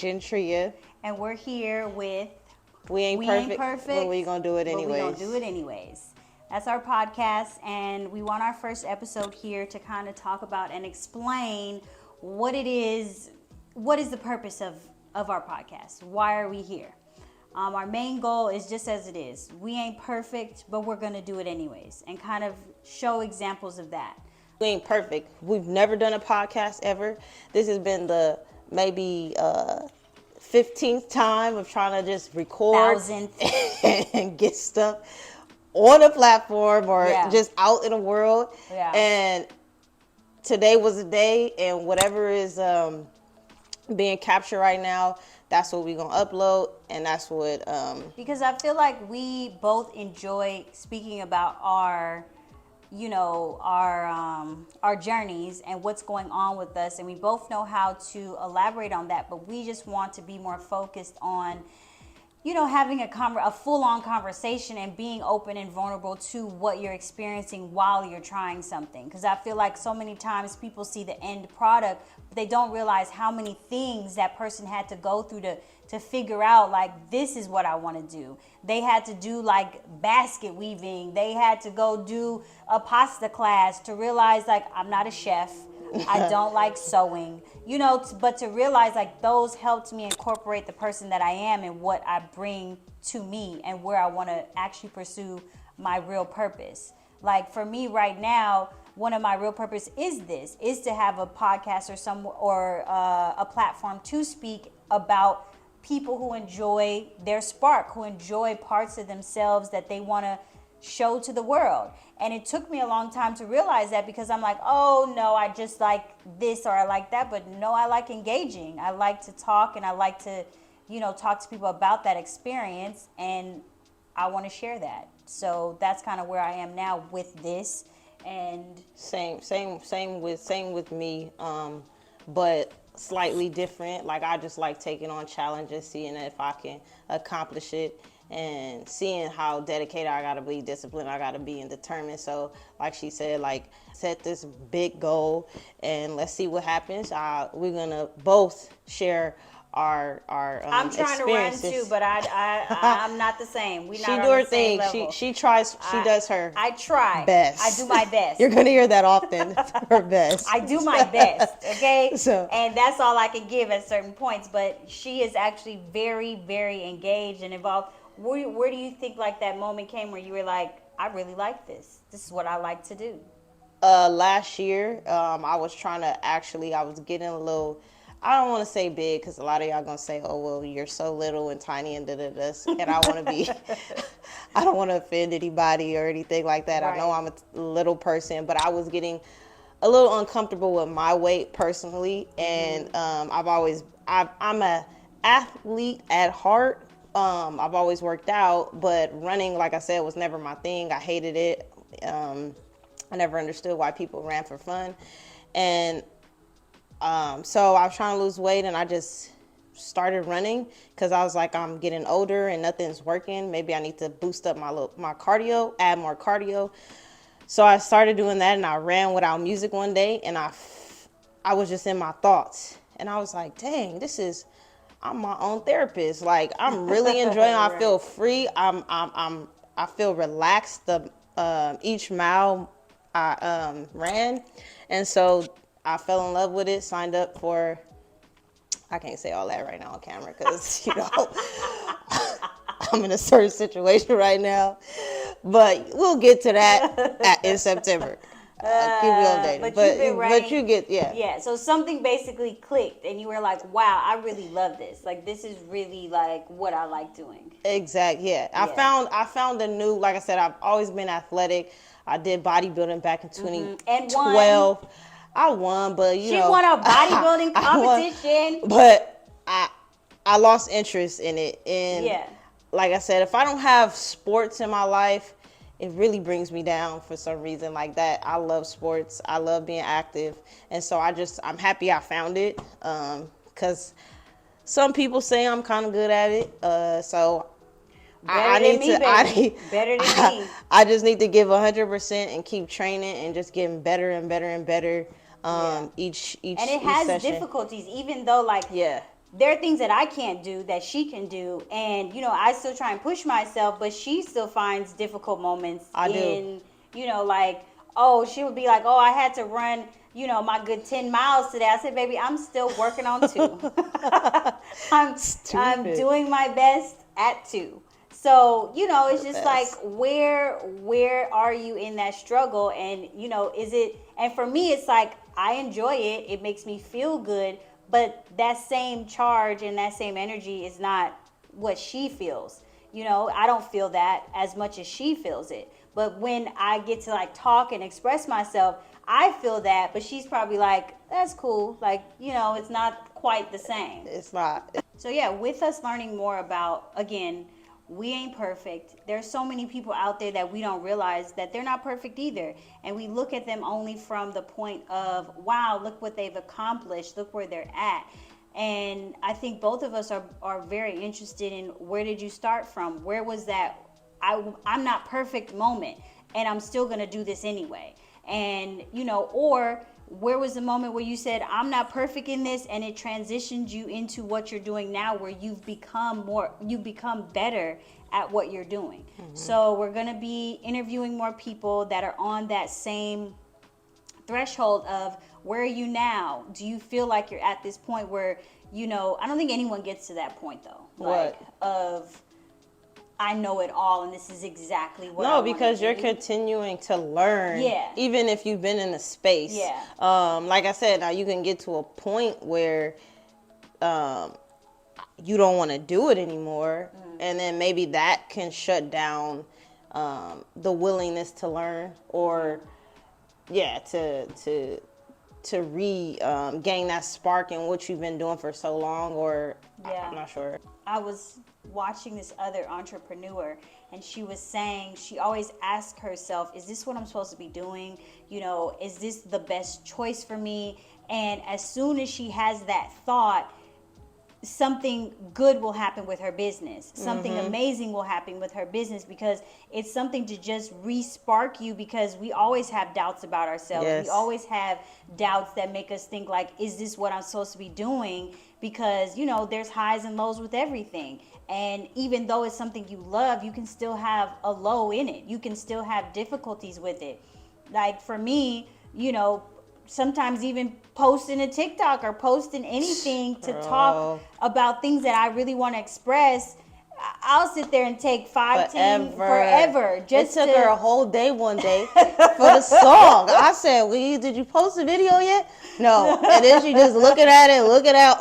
Gentria. And we're here with We ain't perfect, but we gonna do it anyways. But we gonna do it anyways. That's our podcast, and we want our first episode here to kind of talk about and explain what it is. What is the purpose of our podcast? Why are we here? Our main goal is just as it is. We ain't perfect, but we're gonna do it anyways, and kind of show examples of that. We ain't perfect. We've never done a podcast ever. This has been the maybe 15th time of trying to just record 1,000th and get stuff on a platform or just out in the world. Yeah. And today was the day, and whatever is being captured right now, that's what we're gonna upload, and that's what because I feel like we both enjoy speaking about our journeys and what's going on with us, and we both know how to elaborate on that, but we just want to be more focused on having a full-on conversation and being open and vulnerable to what you're experiencing while you're trying something. Because I feel like so many times people see the end product, but they don't realize how many things that person had to go through to figure out, like, this is what I want to do. They had to do like basket weaving. They had to go do a class to realize, like, I'm not a chef. I don't like sewing, but to realize, like, those helped me incorporate the person that I am and what I bring to me and where I want to actually pursue my real purpose. Like, for me right now, one of my real purpose is to have a podcast or a platform to speak about people who enjoy their spark, who enjoy parts of themselves that they want to show to the world. And it took me a long time to realize that, because I'm like, oh no, I just like this or I like that. But no, I like engaging. I like to talk, and I like to, talk to people about that experience, and I want to share that. So that's kind of where I am now with this. And same with me, but slightly different. Like, I just like taking on challenges, seeing if I can accomplish it, and seeing how dedicated I gotta be, disciplined I gotta be, and determined. So, like she said, like, set this big goal, and let's see what happens. We're gonna both share our I'm trying to run too, but I'm not the same. She do her thing. She tries. She does her. I try. Best. I do my best. You're gonna hear that often. Her best. I do my best. Okay. So, and that's all I can give at certain points. But she is actually very, very engaged and involved. Where do you think, like, that moment came where you were like, I really like this. This is what I like to do? Last year, I was getting a little. I don't want to say big, because a lot of y'all gonna say, oh, well, you're so little and tiny and da-da-da. And I want to be, I don't want to offend anybody or anything like that. Right. I know I'm a little person, but I was getting a little uncomfortable with my weight personally. And I'm an athlete at heart. I've always worked out, but running, like I said, was never my thing. I hated it. I never understood why people ran for fun. And so I was trying to lose weight, and I just started running because I was like, I'm getting older and nothing's working. Maybe I need to boost up my cardio, add more cardio. So I started doing that, and I ran without music one day, and I was just in my thoughts, and I was like, dang, I'm my own therapist. Like, I'm really enjoying it. I feel free. I feel relaxed each mile I ran, and so I fell in love with it, signed up for, I can't say all that right now on camera because, I'm in a certain situation right now. But we'll get to that in September. Keep it updated. But you get, Yeah, so something basically clicked, and you were like, wow, I really love this. Like, this is really, like, what I like doing. Exactly, yeah. I found a new, like I said, I've always been athletic. I did bodybuilding back in 2012. And I won, but she won a bodybuilding competition. But I lost interest in it. And like I said, if I don't have sports in my life, it really brings me down for some reason like that. I love sports. I love being active. And so I'm happy I found it. Because some people say I'm kind of good at it. So Better than me. I just need to give 100% and keep training and just getting better and better and better each and it has session. difficulties, even though, like, there are things that I can't do that she can do, and I still try and push myself, but she still finds difficult moments I do. in, like, oh, she would be like, oh, I had to run, my good 10 miles today. I said, baby, I'm still working on 2. I'm Stupid. doing my best at 2. So, it's just like, Best. where are you in that struggle? And, is it, and for me, it's like, I enjoy it. It makes me feel good. But that same charge and that same energy is not what she feels. I don't feel that as much as she feels it. But when I get to like talk and express myself, I feel that, but she's probably like, that's cool. Like, it's not quite the same. It's not. So yeah, with us learning more about, again, we ain't perfect. There's so many people out there that we don't realize that they're not perfect either. And we look at them only from the point of, wow, look what they've accomplished. Look where they're at. And I think both of us are very interested in, where did you start from? Where was that I'm not perfect moment, and I'm still going to do this anyway? And, or where was the moment where you said, I'm not perfect in this, and it transitioned you into what you're doing now, where you've become better at what you're doing. Mm-hmm. So we're going to be interviewing more people that are on that same threshold of, where are you now? Do you feel like you're at this point where, I don't think anyone gets to that point though. What? Of, I know it all, and this is exactly what No, because you're continuing to learn. Yeah. Even if you've been in a space. Yeah. Like I said, now you can get to a point where you don't want to do it anymore. Mm. And then maybe that can shut down the willingness to learn, or to gain that spark in what you've been doing for so long, or I'm not sure. I was watching this other entrepreneur, and she was saying she always asks herself, is this what I'm supposed to be doing? Is this the best choice for me? And as soon as she has that thought, something good will happen with her business. Something mm-hmm. amazing will happen with her business, because it's something to just re-spark you, because we always have doubts about ourselves. Yes. We always have doubts that make us think like, is this what I'm supposed to be doing? Because, there's highs and lows with everything. And even though it's something you love, you can still have a low in it. You can still have difficulties with it. Like for me, sometimes even posting a TikTok or posting anything to talk about things that I really want to express, I'll sit there and take 10 forever. Just it took her a whole day one day for the song. I said, well, did you post a video yet? No. And then she just looking at it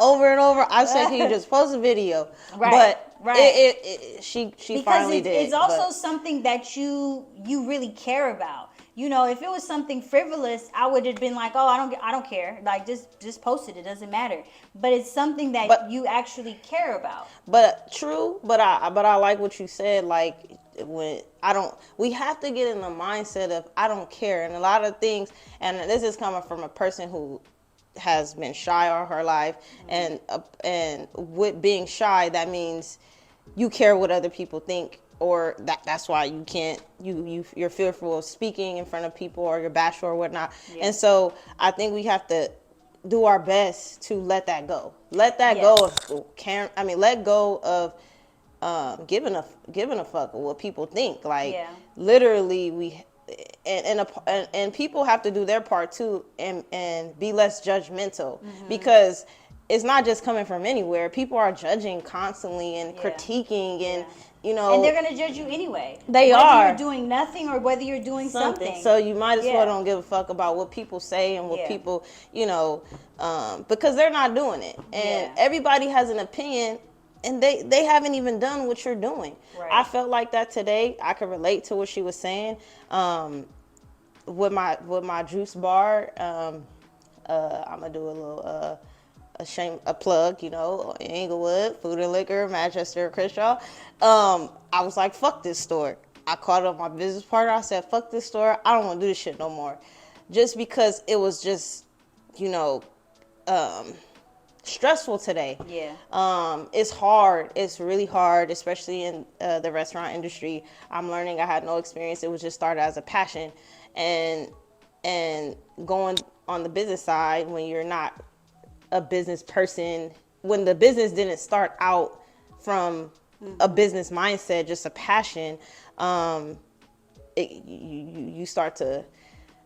over and over. I said, can you just post a video? Right. But right. She because finally did. It's also something that you really care about. If it was something frivolous, I would have been like, oh, I don't care. Like, just post it. It doesn't matter. But it's something that you actually care about. But true. But I like what you said. Like, we have to get in the mindset of, I don't care. And a lot of things, and this is coming from a person who has been shy all her life. Mm-hmm. And with being shy, that means you care what other people think. Or that's why you can't, you're fearful of speaking in front of people, or you're bashful or whatnot. Yeah. And so I think we have to do our best to let that go. Let that go of care. I mean, let go of giving a fuck of what people think. Like literally, and people have to do their part too, and be less judgmental, mm-hmm. because it's not just coming from anywhere. People are judging constantly and critiquing and. And they're going to judge you anyway. They whether are. Whether you're doing nothing or whether you're doing something. So you might as well don't give a fuck about what people say and what people, because they're not doing it. And everybody has an opinion, and they haven't even done what you're doing. Right. I felt like that today. I could relate to what she was saying. With my juice bar, I'm going to do a little... a plug, Inglewood, Food and Liquor, Manchester, Crenshaw. I was like, fuck this store. I called up my business partner. I said, fuck this store. I don't want to do this shit no more. Just because it was just, stressful today. Yeah. It's hard. It's really hard, especially in the restaurant industry. I'm learning. I had no experience. It was just started as a passion. And going on the business side, when you're not a business person when the business didn't start out from a business mindset, just a passion, you start to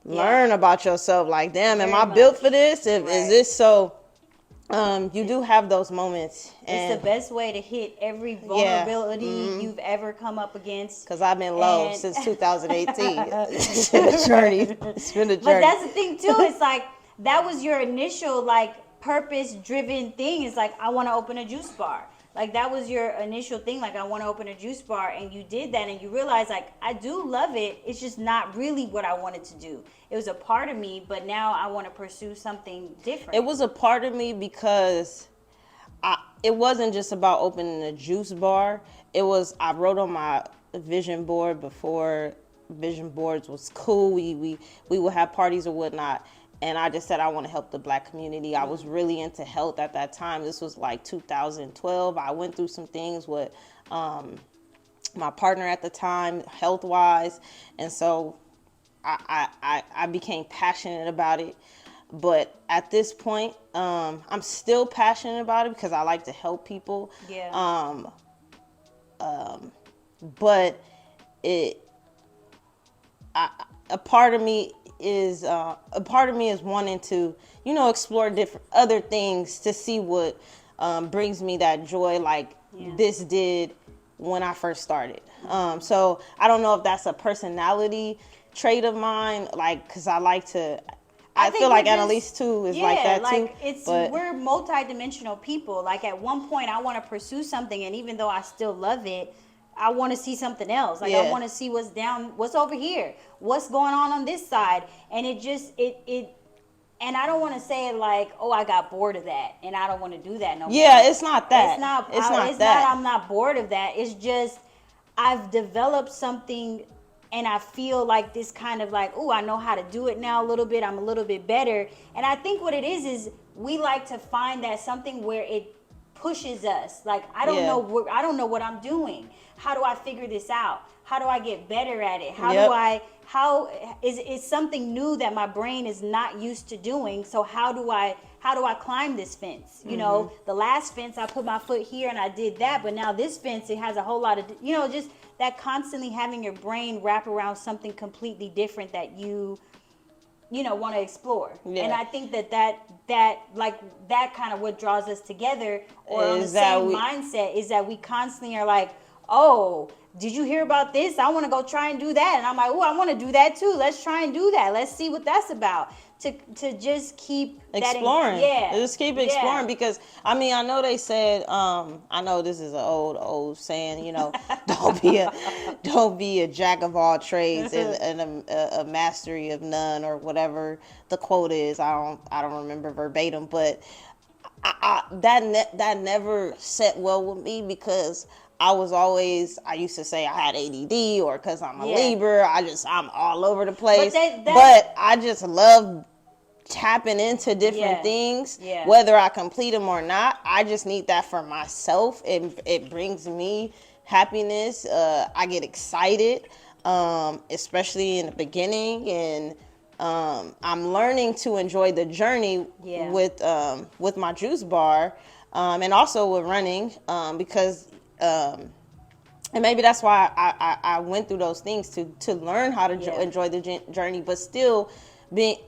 learn about yourself. Like, damn, am I built for this? Is this so? You do have those moments. And it's the best way to hit every vulnerability you've ever come up against. Because I've been low since 2018. It's been a journey. It's been a journey. But that's the thing too. It's like that was your initial like purpose-driven thing. It's like, I want to open a juice bar. Like that was your initial thing. Like, I want to open a juice bar, and you did that, and you realized like, I do love it. It's just not really what I wanted to do. It was a part of me, but now I want to pursue something different. It was a part of me because it wasn't just about opening a juice bar. It was, I wrote on my vision board before vision boards was cool. We would have parties or whatnot. And I just said, I want to help the Black community. I was really into health at that time. This was like 2012. I went through some things with my partner at the time, health-wise. And so I became passionate about it. But at this point, I'm still passionate about it because I like to help people. Yeah. But a part of me is wanting to, explore different other things to see what brings me that joy, like this did when I first started. So I don't know if that's a personality trait of mine, like, because I like to. I feel like Annalise too is like that too. We're multi-dimensional people. Like, at one point I want to pursue something, and even though I still love it, I want to see something else. Like, I want to see what's over here, what's going on this side. And and I don't want to say it like, oh, I got bored of that and I don't want to do that no more. Yeah, it's not that. It's not I'm not bored of that. It's just I've developed something, and I feel like this kind of like, oh, I know how to do it now a little bit. I'm a little bit better. And I think what it is we like to find that something where it pushes us. Like, I don't know what I'm doing. How do I figure this out? How do I get better at it? How is something new that my brain is not used to doing? So how do I climb this fence? You know, the last fence I put my foot here and I did that, but now this fence, it has a whole lot of, just that constantly having your brain wrap around something completely different that you want to explore. Yeah. And I think that kind of what draws us together, or on the same mindset, is that we constantly are like, oh, did you hear about this? I want to go try and do that. And I'm like, oh, I want to do that too. Let's try and do that. Let's see what that's about. To just keep exploring. Just keep exploring, because I know they said, I know this is an old saying, don't be a jack of all trades and a mastery of none, or whatever the quote is. I don't remember verbatim, but that never set well with me, because I used to say I had ADD, or because I'm a Libra, I'm all over the place. But I just love tapping into different things, whether I complete them or not. I just need that for myself. It brings me happiness. I get excited, especially in the beginning, and I'm learning to enjoy the journey with my juice bar, and also with running, because and maybe that's why I went through those things to learn how to enjoy the journey, but still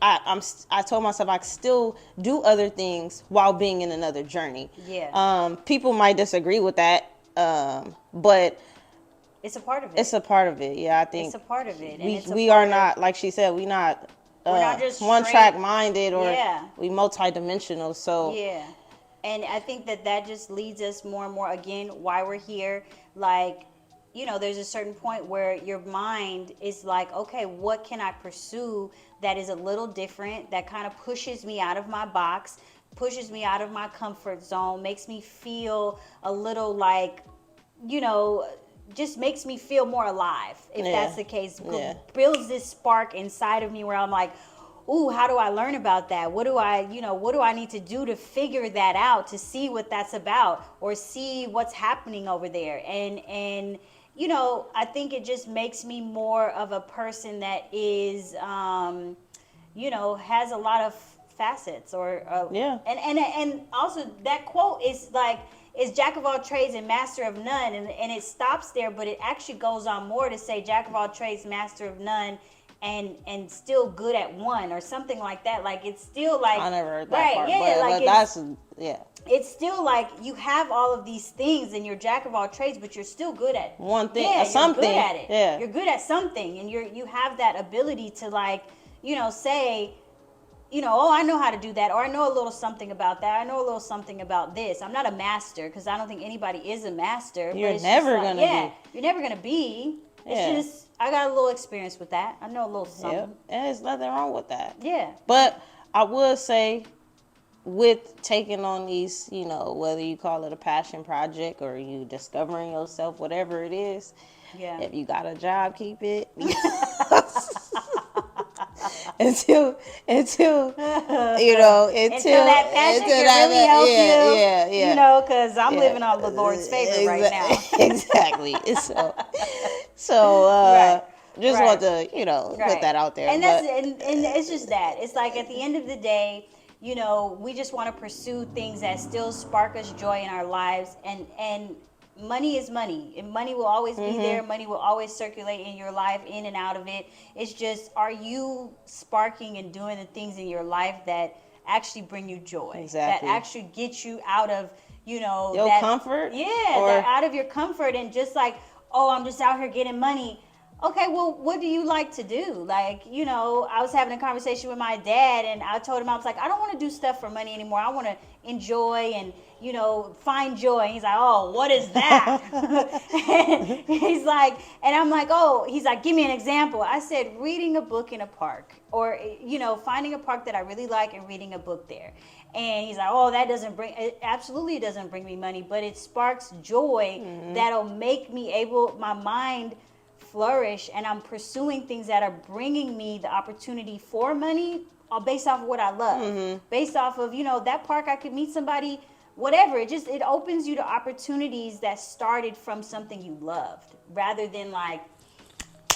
I told myself I could still do other things while being in another journey. People might disagree with that, but it's a part of it. It's a part of it. Yeah, I think it's a part of it. And we are not, like she said, we're not just one track minded, or we multidimensional. So and I think that just leads us more and more, again, why we're here. Like, there's a certain point where your mind is like, okay, what can I pursue that is a little different, that kind of pushes me out of my box, pushes me out of my comfort zone, makes me feel a little like, just makes me feel more alive, if that's the case. Builds this spark inside of me where I'm like, ooh, how do I learn about that? What do I need to do to figure that out, to see what that's about, or see what's happening over there? And I think it just makes me more of a person that is, has a lot of facets, or Yeah. and also that quote is like, is jack of all trades and master of none, and it stops there, but it actually goes on more to say jack of all trades, master of none, and still good at one, or something like that. Like, it's still like, I never heard that right, part, yeah, but, like but that's yeah. it's still like you have all of these things and you're jack of all trades, but you're still good at One thing, yeah, something. you're good at it. Yeah. You're good at something, and you have that ability to, like, say, oh, I know how to do that, or I know a little something about that. I know a little something about this. I'm not a master, because I don't think anybody is a master. You're but it's never just like, gonna yeah, be. you're never gonna be. It's Yeah. just, I got a little experience with that. I know a little something. Yep. And there's nothing wrong with that. Yeah. But I would say, with taking on these, whether you call it a passion project or you discovering yourself, whatever it is, Yeah. if you got a job, keep it. until Until that passion can really help you. Yeah. Because I'm living on the Lord's favor right now. Exactly. So Right. just Right. want to put that out there. And that's and it's just that. It's like, at the end of the day, we just want to pursue things that still spark us joy in our lives, and money is money, and money will always be there. Money will always circulate in your life, in and out of it. It's just, are you sparking and doing the things in your life that actually bring you joy? Exactly. That actually get you out of, your that comfort? Yeah, Or out of your comfort, and just like, oh, I'm just out here getting money. Okay, well, what do you like to do? Like, I was having a conversation with my dad, and I told him, I was like, I don't want to do stuff for money anymore. I want to enjoy and, find joy. And he's like, oh, what is that? And he's like, and I'm like, oh, he's like, give me an example. I said, reading a book in a park, or, finding a park that I really like and reading a book there. And he's like, oh, that it absolutely doesn't bring me money, but it sparks joy that'll make me my mind flourish, and I'm pursuing things that are bringing me the opportunity for money, based off of what I love, based off of that park. I could meet somebody, whatever. It opens you to opportunities that started from something you loved, rather than like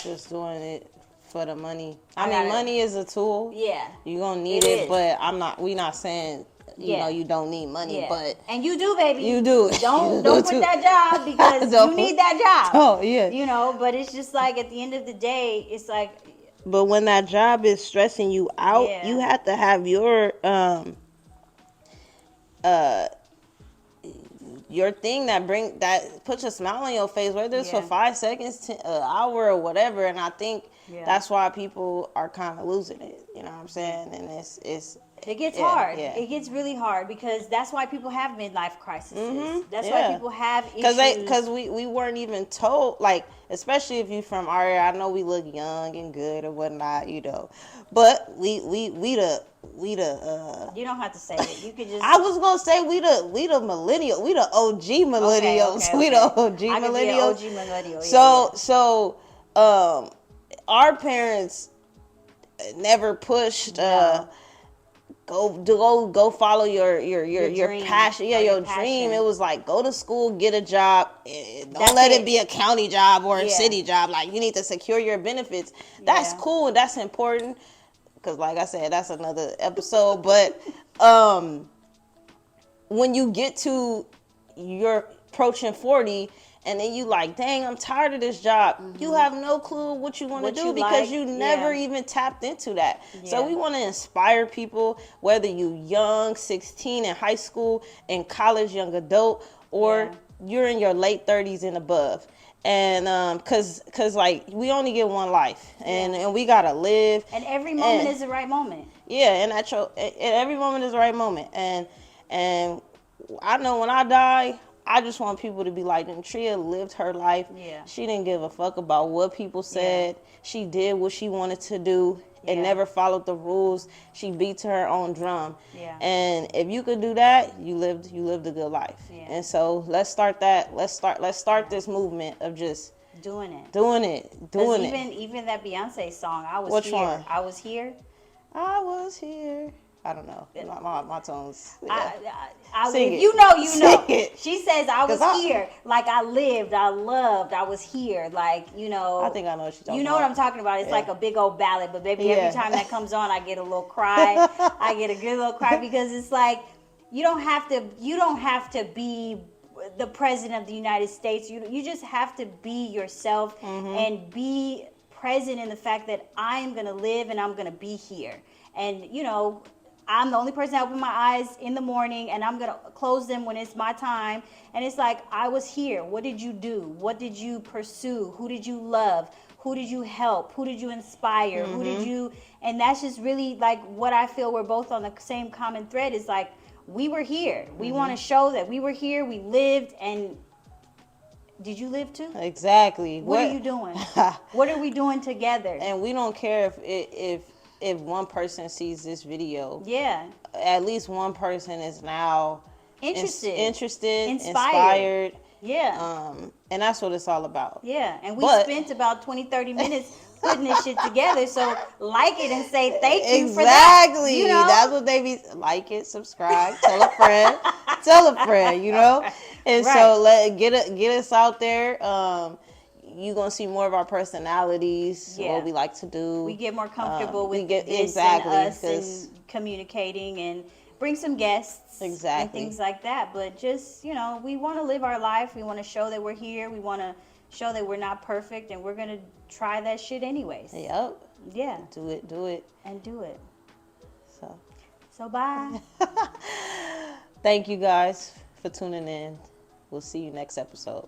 just doing it for the money. I mean, money is a tool. Yeah, you're gonna need it, but we not saying you don't need money, but and you do, baby. You do. Don't quit that job, because you need that job. Oh yeah. But it's just like, at the end of the day, it's like. But when that job is stressing you out, you have to have your thing that puts a smile on your face, whether it's for 5 seconds, an hour, or whatever. And I think that's why people are kind of losing it. You know what I'm saying? And it gets hard. Yeah. It gets really hard, because that's why people have midlife crises. That's why people have issues. Because we weren't even told, like, especially if you from our area. I know we look young and good or whatnot, but we the you don't have to say it. You could just. I was gonna say we the millennial. We the OG millennials. Okay. We the OG I could millennials. be an OG millennial. So our parents never pushed go follow your dream. passion. Yeah, your dream. It was like, go to school, get a job. Don't let it be a county job or a city job. Like, you need to secure your benefits. That's cool and that's important, because like I said, that's another episode. But when you get to you're approaching 40, and then you like, dang, I'm tired of this job. You have no clue what you want to do, because you never even tapped into that. So we want to inspire people, whether you young, 16, in high school, in college, young adult, or you're in your late 30s and above. And cause like, we only get one life, and we gotta live. And every moment is the right moment. Yeah, and every moment is the right moment. And I know when I die, I just want people to be like, Tria lived her life. Yeah. She didn't give a fuck about what people said. She did what she wanted to do and never followed the rules. She beat to her own drum. Yeah. And if you could do that, you lived a good life. Yeah. And so let's start that. Let's start this movement of just doing it. Even that Beyonce song, I was Which here. one? I was here. I was here. I don't know. My tones. Yeah. Sing it. If you know, you Sing know. it. She says, I was 'Cause here. Like, I lived, I loved, I was here. Like, you know. I think I know what you're talking about. You know what I'm talking about. It's Yeah. like a big old ballad. But, baby, every Yeah. time that comes on, I get a little cry. I get a good little cry because it's like, you don't have to be the president of the United States. You just have to be yourself and be present in the fact that I'm going to live and I'm going to be here. And, you know, I'm the only person that open my eyes in the morning, and I'm going to close them when it's my time. And it's like, I was here. What did you do? What did you pursue? Who did you love? Who did you help? Who did you inspire? Who did you... And that's just really like what I feel we're both on the same common thread is like, we were here. We want to show that we were here. We lived. And did you live too? Exactly. What are you doing? What are we doing together? And we don't care if one person sees this video. Yeah. At least one person is now Interested, inspired. Yeah. And that's what it's all about. Yeah. And we spent about 20-30 minutes putting this shit together. So like it and say thank you for that. Exactly. You know? That's what they be like it, subscribe, tell a friend, you know? And so get us out there. You're going to see more of our personalities, what we like to do. We get more comfortable with this and us and communicating and bring some guests and things like that. But just, you know, we want to live our life. We want to show that we're here. We want to show that we're not perfect, and we're going to try that shit anyways. Yep. Yeah. Do it. And do it. So bye. Thank you guys for tuning in. We'll see you next episode.